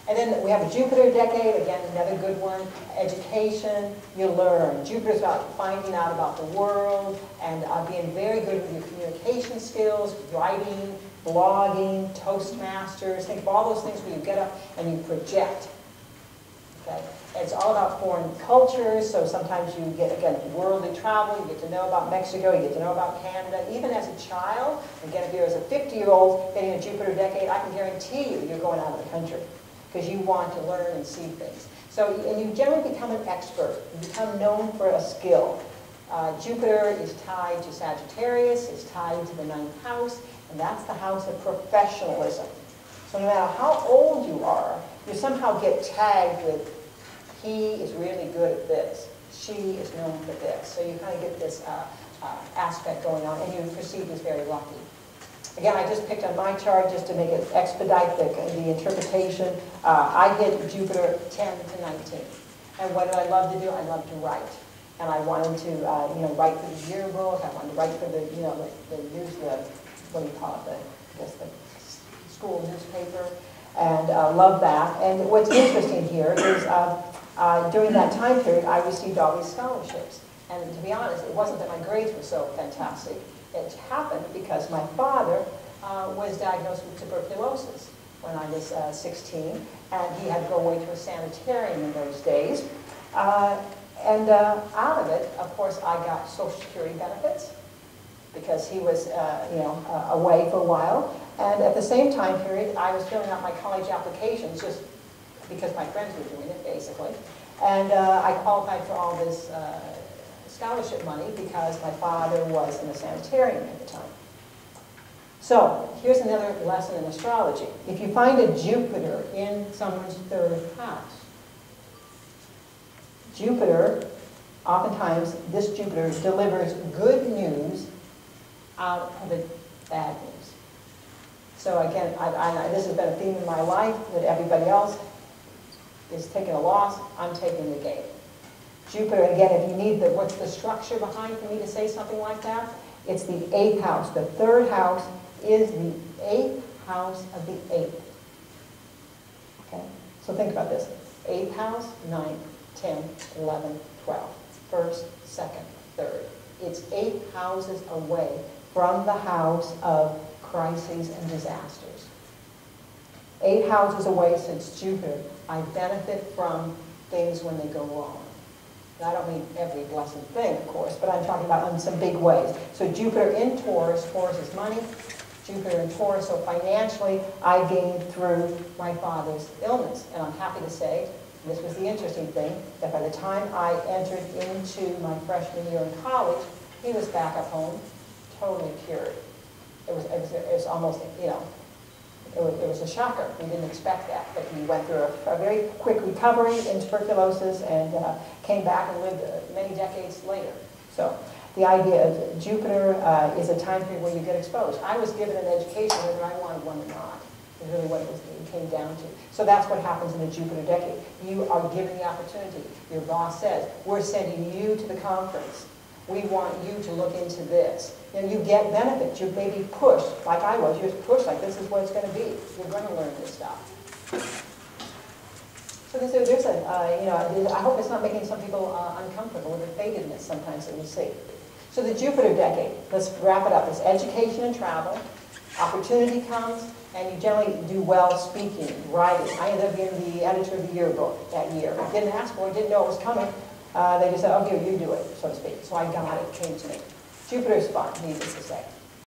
And then we have a Jupiter decade, again, another good one. Education, you learn. Jupiter's about finding out about the world and being very good with your communication skills, writing, blogging, Toastmasters. Think of all those things where you get up and you project. Okay? It's all about foreign cultures, so sometimes you get, again, worldly travel, you get to know about Mexico, you get to know about Canada. Even as a child, again, if you're as a 50-year-old getting a Jupiter decade, I can guarantee you you're going out of the country because you want to learn and see things. So, and you generally become an expert. You become known for a skill. Jupiter is tied to Sagittarius, it's tied to the 9th house, and that's the house of professionalism. So no matter how old you are, you somehow get tagged with, he is really good at this, she is known for this. So you kind of get this aspect going on, and you're perceived as very lucky. Again, I just picked on my chart just to make it expedite the interpretation. I hit Jupiter 10 to 19. And what did I love to do? I love to write. And I wanted to, write for the yearbook. I wanted to write for the, what do you call it, the school newspaper. And love that. And what's interesting here is during that time period, I received all these scholarships. And to be honest, it wasn't that my grades were so fantastic. It happened because my father was diagnosed with tuberculosis when I was 16, and he had to go away to a sanitarium in those days. And out of it, of course, I got Social Security benefits because he was, away for a while. And at the same time period, I was filling out my college applications just because my friends were doing it, basically. And I qualified for all this scholarship money because my father was in a sanitarium at the time. So here's another lesson in astrology. If you find a Jupiter in someone's 3rd house, Jupiter, oftentimes this Jupiter delivers good news out of the bad news. So again, this has been a theme in my life that everybody else is taking a loss, I'm taking the gain. Jupiter, again, if you need what's the structure behind for me to say something like that, it's the 8th house. The 3rd house is the 8th house of the 8th. Okay? So think about this. 8th house, 9th, 10th, 11th, 12th. 1st, 2nd, 3rd. It's 8 houses away from the house of crises and disasters. 8 houses away since Jupiter, I benefit from things when they go wrong. And I don't mean every blessed thing, of course, but I'm talking about in some big ways. So Jupiter in Taurus, Taurus is money. Jupiter in Taurus, so financially, I gained through my father's illness. And I'm happy to say, this was the interesting thing, that by the time I entered into my freshman year in college, he was back at home, totally cured. It was almost, it was a shocker. We didn't expect that, but he went through a very quick recovery in tuberculosis and came back and lived many decades later. So the idea of Jupiter is a time period where you get exposed. I was given an education whether I wanted one or not. Is really what it came down to. So that's what happens in the Jupiter decade. You are given the opportunity. Your boss says, we're sending you to the conference. We want you to look into this. You get benefits. You're maybe pushed, like I was. You're pushed like this is what it's going to be. You're going to learn this stuff. So there's I hope it's not making some people uncomfortable with the fatedness sometimes that we see. So the Jupiter decade, let's wrap it up. It's education and travel. Opportunity comes, and you generally do well speaking, writing. I ended up being the editor of the yearbook that year. I didn't ask for it, didn't know it was coming. They just said, oh, here, you do it, so to speak. So I got it, it came to me. Jupiter's fun, needless to say.